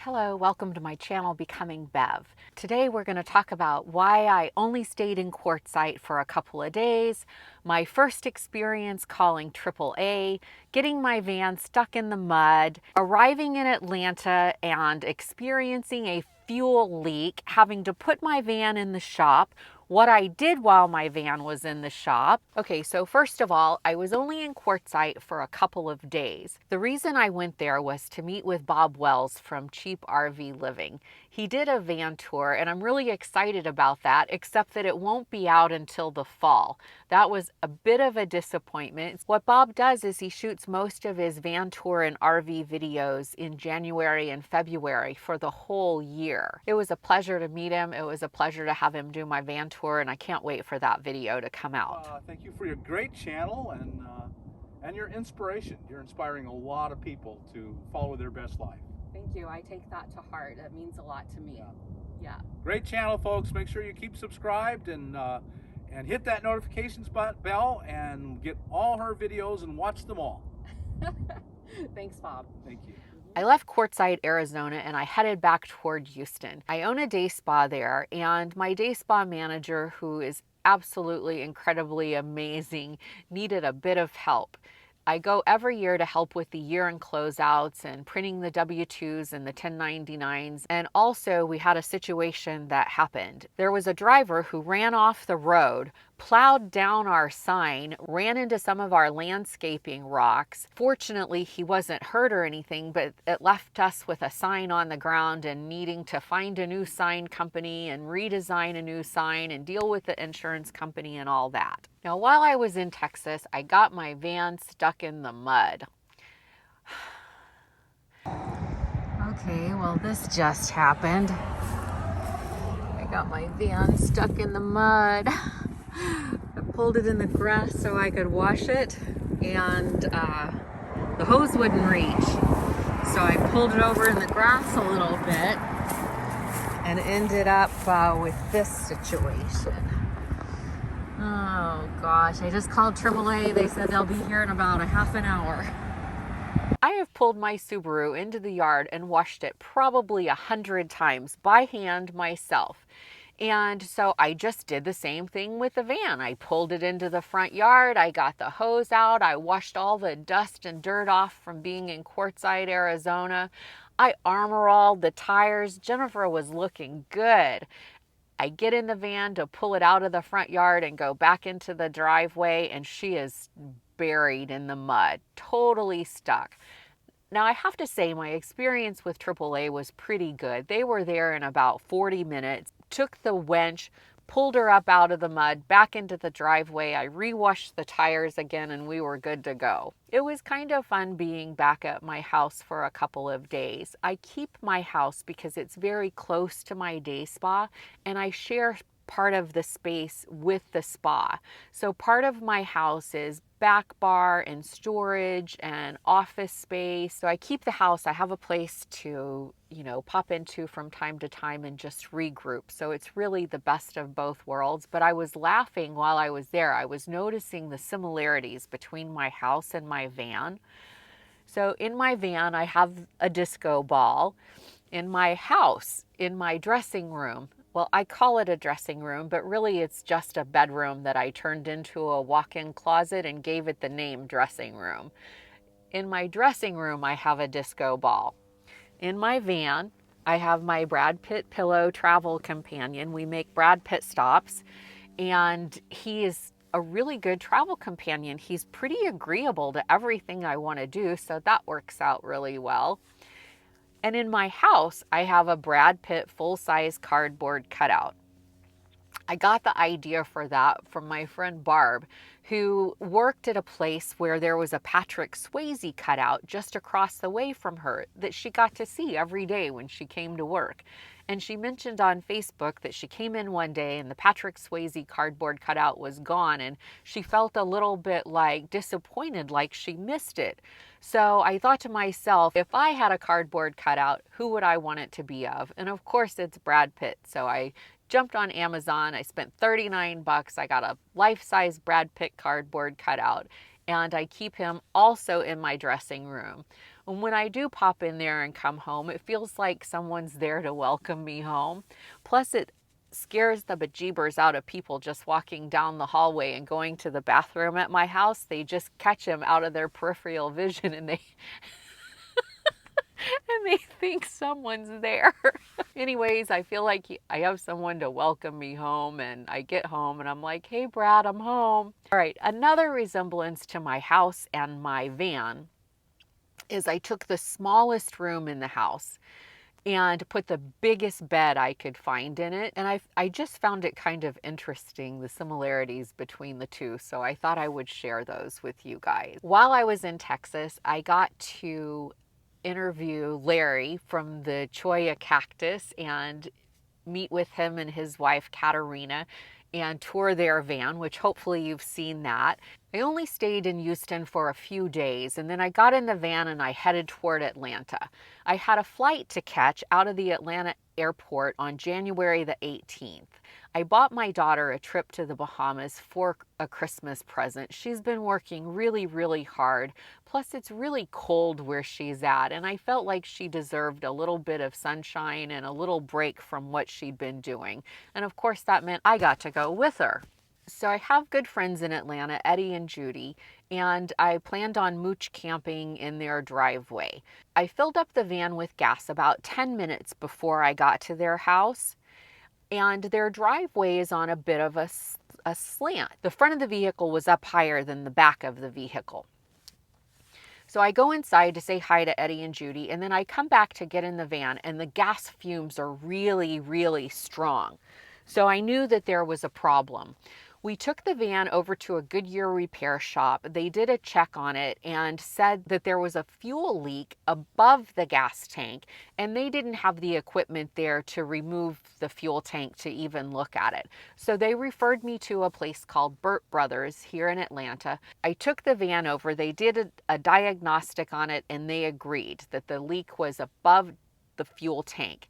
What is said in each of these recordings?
Hello, welcome to my channel, Becoming Bev. Today we're going to talk about why I only stayed in Quartzite for a couple of days, my first experience calling AAA, getting my van stuck in the mud, arriving in Atlanta and experiencing a fuel leak, having to put my van in the shop, what I did while my van was in the shop. Okay, so first of all, I was only in Quartzite for a couple of days. The reason I went there was to meet with Bob Wells from Cheap RV Living. He did a van tour and I'm really excited about that, except that it won't be out until the fall. That was a bit of a disappointment. What Bob does is he shoots most of his van tour and RV videos in January and February for the whole year. It was a pleasure to meet him. It was a pleasure to have him do my van tour, and I can't wait for that video to come out. Thank you for your great channel and your inspiration. You're inspiring a lot of people to follow their best life. Thank you. I take that to heart. It means a lot to me. Yeah. Great channel, folks. Make sure you keep subscribed and hit that notifications bell and get all her videos and watch them all. Thanks, Bob. Thank you. I left Quartzite, Arizona, and I headed back toward Houston. I own a day spa there, and my day spa manager, who is absolutely incredibly amazing, needed a bit of help. I go every year to help with the year-end closeouts and printing the W-2s and the 1099s. And also we had a situation that happened. There was a driver who ran off the road, plowed down our sign, ran into some of our landscaping rocks. Fortunately, he wasn't hurt or anything, but it left us with a sign on the ground and needing to find a new sign company and redesign a new sign and deal with the insurance company and all that. Now, while I was in Texas, I got my van stuck in the mud. Okay, well, this just happened. I got my van stuck in the mud. I pulled it in the grass so I could wash it, and the hose wouldn't reach. So I pulled it over in the grass a little bit and ended up with this situation. Oh gosh, I just called AAA. They said they'll be here in about a half an hour. I have pulled my Subaru into the yard and washed it probably 100 times by hand myself. And so I just did the same thing with the van. I pulled it into the front yard, I got the hose out, I washed all the dust and dirt off from being in Quartzite, Arizona. I armor-alled the tires. Jennifer was looking good. I get in the van to pull it out of the front yard and go back into the driveway, and she is buried in the mud, totally stuck. Now, I have to say my experience with AAA was pretty good. They were there in about 40 minutes, took the winch, pulled her up out of the mud, back into the driveway. I re-washed the tires again, and we were good to go. It was kind of fun being back at my house for a couple of days. I keep my house because it's very close to my day spa, and I share part of the space with the spa. So part of my house is back bar and storage and office space. So I keep the house. I have a place to, pop into from time to time and just regroup. So it's really the best of both worlds. But I was laughing while I was there. I was noticing the similarities between my house and my van. So in my van, I have a disco ball. In my house, in my dressing room, well, I call it a dressing room, but really it's just a bedroom that I turned into a walk-in closet and gave it the name dressing room. In my dressing room, I have a disco ball. In my van, I have my Brad Pitt pillow travel companion. We make Brad Pitt stops, and he is a really good travel companion. He's pretty agreeable to everything I want to do, so that works out really well. And in my house, I have a Brad Pitt full-size cardboard cutout. I got the idea for that from my friend Barb, who worked at a place where there was a Patrick Swayze cutout just across the way from her that she got to see every day when she came to work. And she mentioned on Facebook that she came in one day and the Patrick Swayze cardboard cutout was gone, and she felt a little bit disappointed, like she missed it. So I thought to myself, if I had a cardboard cutout, who would I want it to be of? And of course it's Brad Pitt. So I jumped on Amazon. I spent 39 bucks. I got a life-size Brad Pitt cardboard cutout, and I keep him also in my dressing room. And when I do pop in there and come home, it feels like someone's there to welcome me home. Plus, it scares the bejeebers out of people just walking down the hallway and going to the bathroom at my house. They just catch them out of their peripheral vision, and they think someone's there. Anyways, I feel like I have someone to welcome me home, and I get home and I'm like, hey Brad, I'm home. All right, another resemblance to my house and my van is I took the smallest room in the house and put the biggest bed I could find in it. And I just found it kind of interesting, the similarities between the two. So I thought I would share those with you guys. While I was in Texas, I got to interview Larry from the Cholla Cactus and meet with him and his wife Katerina and tour their van, which hopefully you've seen that. I only stayed in Houston for a few days, and then I got in the van and I headed toward Atlanta. I had a flight to catch out of the Atlanta airport on January the 18th. I bought my daughter a trip to the Bahamas for a Christmas present. She's been working really, really hard. Plus, it's really cold where she's at, and I felt like she deserved a little bit of sunshine and a little break from what she'd been doing. And of course, that meant I got to go with her. So I have good friends in Atlanta, Eddie and Judy, and I planned on mooch camping in their driveway. I filled up the van with gas about 10 minutes before I got to their house, and their driveway is on a bit of a slant. The front of the vehicle was up higher than the back of the vehicle. So I go inside to say hi to Eddie and Judy, and then I come back to get in the van, and the gas fumes are really, really strong. So I knew that there was a problem. We took the van over to a Goodyear repair shop. They did a check on it and said that there was a fuel leak above the gas tank, and they didn't have the equipment there to remove the fuel tank to even look at it. So they referred me to a place called Burt Brothers here in Atlanta. I took the van over. They did a diagnostic on it, and they agreed that the leak was above the fuel tank.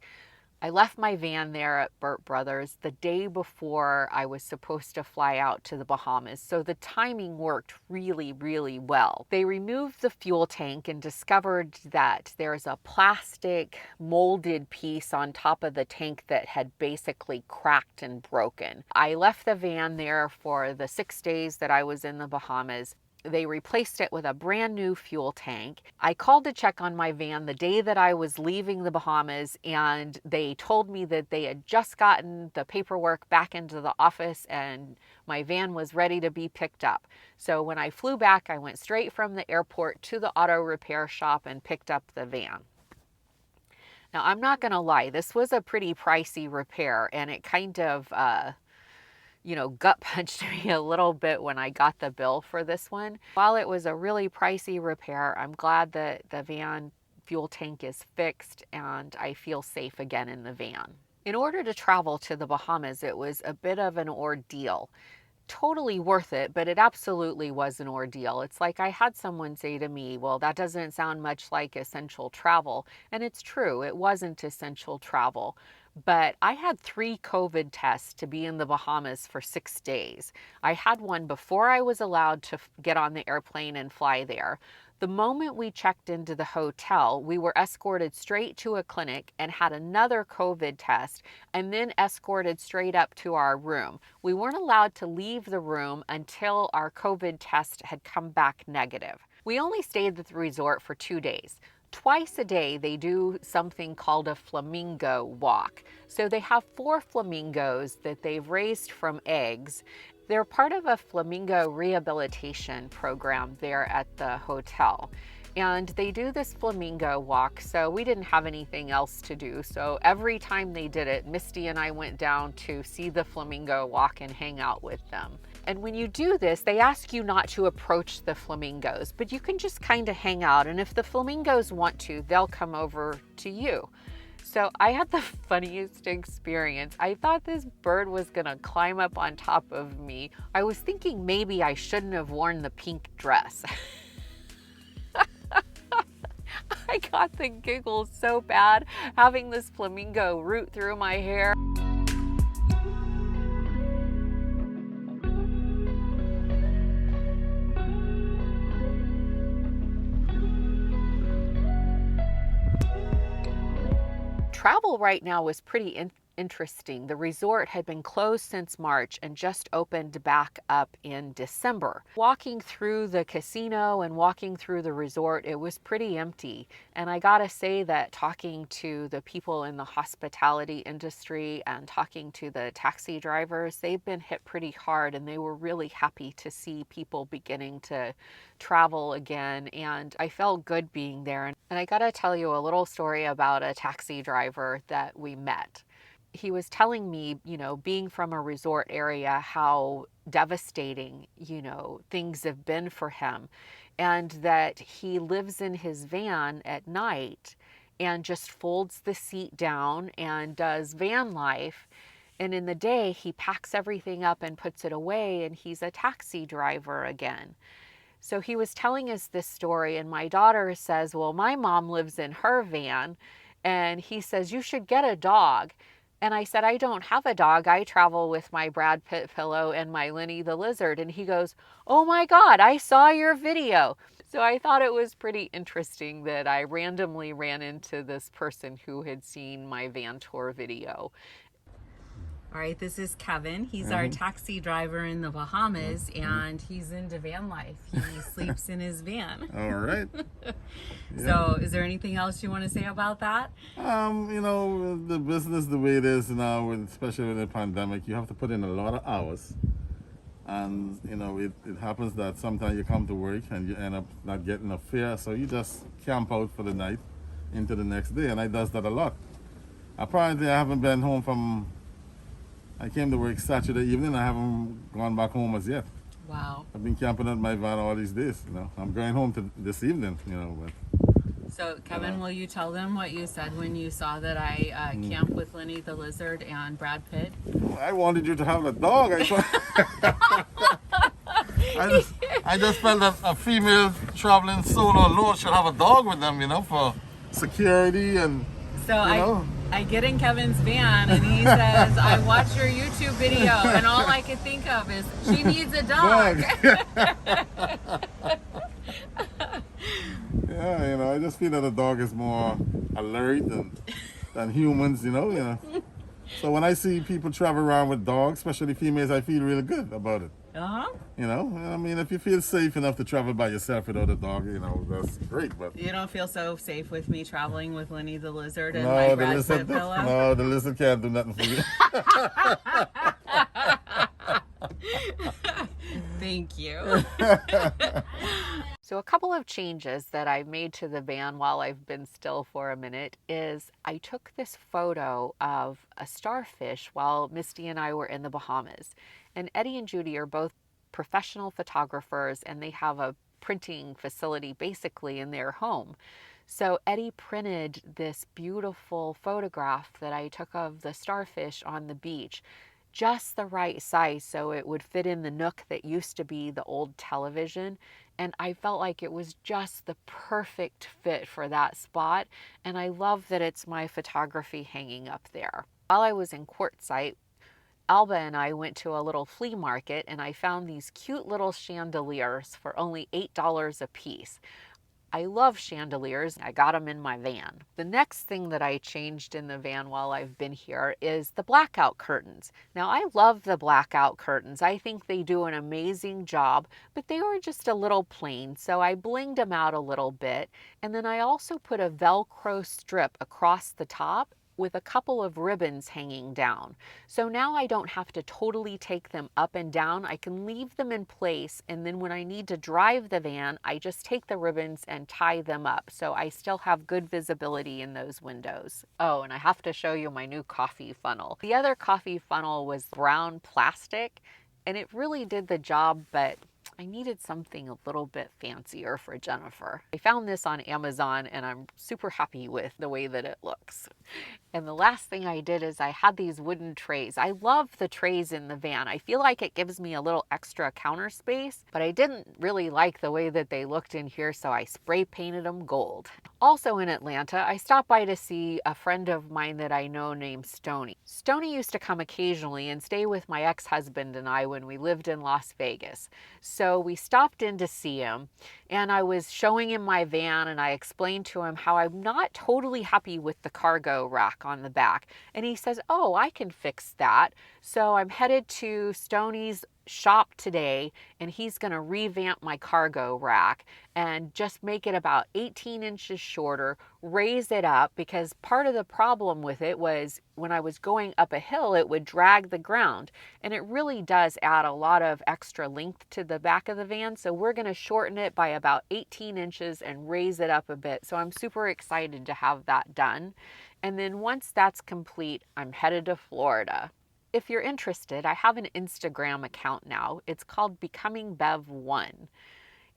I left my van there at Burt Brothers the day before I was supposed to fly out to the Bahamas, so the timing worked really, really well. They removed the fuel tank and discovered that there's a plastic molded piece on top of the tank that had basically cracked and broken. I left the van there for the 6 days that I was in the Bahamas. They replaced it with a brand new fuel tank. I called to check on my van the day that I was leaving the Bahamas, and they told me that they had just gotten the paperwork back into the office and my van was ready to be picked up. So when I flew back, I went straight from the airport to the auto repair shop and picked up the van. Now, I'm not going to lie, this was a pretty pricey repair, and it kind of gut punched me a little bit when I got the bill for this one. While it was a really pricey repair, I'm glad that the van fuel tank is fixed and I feel safe again in the van. In order to travel to the Bahamas, it was a bit of an ordeal. Totally worth it, but it absolutely was an ordeal. It's like I had someone say to me, well, that doesn't sound much like essential travel. And it's true, it wasn't essential travel. But I had 3 COVID tests to be in the Bahamas for 6 days. I had one before I was allowed to get on the airplane and fly there. The moment we checked into the hotel, we were escorted straight to a clinic and had another COVID test, and then escorted straight up to our room. We weren't allowed to leave the room until our COVID test had come back negative. We only stayed at the resort for 2 days. Twice a day, they do something called a flamingo walk. So they have 4 flamingos that they've raised from eggs. They're part of a flamingo rehabilitation program there at the hotel. And they do this flamingo walk, so we didn't have anything else to do. So every time they did it, Misty and I went down to see the flamingo walk and hang out with them. And when you do this, they ask you not to approach the flamingos, but you can just kind of hang out. And if the flamingos want to, they'll come over to you. So I had the funniest experience. I thought this bird was gonna climb up on top of me. I was thinking maybe I shouldn't have worn the pink dress. I got the giggles so bad having this flamingo root through my hair. travel right now is pretty interesting. The resort had been closed since March and just opened back up in December. Walking through the casino and walking through the resort, it was pretty empty. And I gotta say that talking to the people in the hospitality industry and talking to the taxi drivers, they've been hit pretty hard, and they were really happy to see people beginning to travel again. And I felt good being there. And I gotta tell you a little story about a taxi driver that we met. He was telling me, being from a resort area, how devastating, things have been for him, and that he lives in his van at night and just folds the seat down and does van life. And in the day, he packs everything up and puts it away, and he's a taxi driver again. So he was telling us this story, and my daughter says, well, my mom lives in her van. And he says, you should get a dog. And I said, I don't have a dog. I travel with my Brad Pitt pillow and my Lenny the lizard. And he goes, oh my God, I saw your video. So I thought it was pretty interesting that I randomly ran into this person who had seen my van tour video. All right, this is Kevin. He's our taxi driver in the Bahamas, and he's into van life. He sleeps in his van. All right. So is there anything else you want to say about that? The business the way it is now, especially with the pandemic, you have to put in a lot of hours. And, it happens that sometimes you come to work and you end up not getting a fare, so you just camp out for the night into the next day, and I does that a lot. Apparently, I haven't been home I came to work Saturday evening. I haven't gone back home as yet. Wow. I've been camping at my van all these days. I'm going home this evening. But so, Kevin, will you tell them what you said when you saw that I camped with Lenny the lizard and Brad Pitt? I wanted you to have a dog. I just felt that a female traveling solo alone should have a dog with them, for security and. So I get in Kevin's van and he says, I watched your YouTube video, and all I could think of is, she needs a dog. Yeah, I just feel that a dog is more alert than humans, So when I see people travel around with dogs, especially females, I feel really good about it. Uh-huh. If you feel safe enough to travel by yourself without a dog, that's great. But you don't feel so safe with me traveling with Lenny the lizard and my Brad Pitt pillow? No, the lizard can't do nothing for you. Thank you. So a couple of changes that I've made to the van while I've been still for a minute is I took this photo of a starfish while Misty and I were in the Bahamas. And Eddie and Judy are both professional photographers, and they have a printing facility basically in their home. So Eddie printed this beautiful photograph that I took of the starfish on the beach, just the right size so it would fit in the nook that used to be the old television. And I felt like it was just the perfect fit for that spot. And I love that it's my photography hanging up there. While I was in Quartzite, Alba and I went to a little flea market, and I found these cute little chandeliers for only $8 a piece. I love chandeliers. I got them in my van. The next thing that I changed in the van while I've been here is the blackout curtains. Now, I love the blackout curtains. I think they do an amazing job, but they were just a little plain, so I blinged them out a little bit. And then I also put a Velcro strip across the top with a couple of ribbons hanging down. So now I don't have to totally take them up and down. I can leave them in place, and then when I need to drive the van, I just take the ribbons and tie them up. So I still have good visibility in those windows. Oh, and I have to show you my new coffee funnel. The other coffee funnel was brown plastic, and it really did the job, but I needed something a little bit fancier for Jennifer. I found this on Amazon, and I'm super happy with the way that it looks. And the last thing I did is I had these wooden trays. I love the trays in the van. I feel like it gives me a little extra counter space, but I didn't really like the way that they looked in here, so I spray painted them gold. Also in Atlanta, I stopped by to see a friend of mine that I know named Stony. Stony used to come occasionally and stay with my ex-husband and I when we lived in Las Vegas. So we stopped in to see him, and I was showing him my van, and I explained to him how I'm not totally happy with the cargo rack on the back. And he says, "Oh, I can fix that." So I'm headed to Stoney's shop today, and he's going to revamp my cargo rack and just make it about 18 inches shorter, raise it up, because part of the problem with it was when I was going up a hill, it would drag the ground, and it really does add a lot of extra length to the back of the van. So we're going to shorten it by about 18 inches and raise it up a bit. So I'm super excited to have that done. And then once that's complete, I'm headed to Florida. If you're interested, I have an Instagram account now. It's called Becoming Bev1.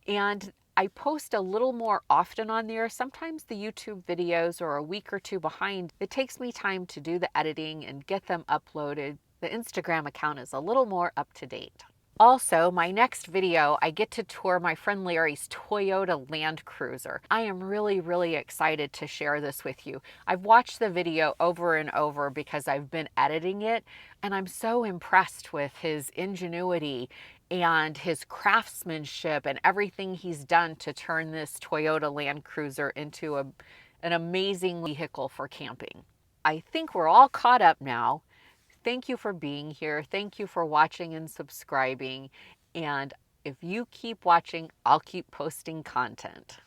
And I post a little more often on there. Sometimes the YouTube videos are a week or two behind. It takes me time to do the editing and get them uploaded. The Instagram account is a little more up to date. Also, my next video, I get to tour my friend Larry's Toyota Land Cruiser. I am really excited to share this with you. I've watched the video over and over because I've been editing it, and I'm so impressed with his ingenuity and his craftsmanship and everything he's done to turn this Toyota Land Cruiser into an amazing vehicle for camping. I think we're all caught up now. Thank you for being here. Thank you for watching and subscribing. And if you keep watching, I'll keep posting content.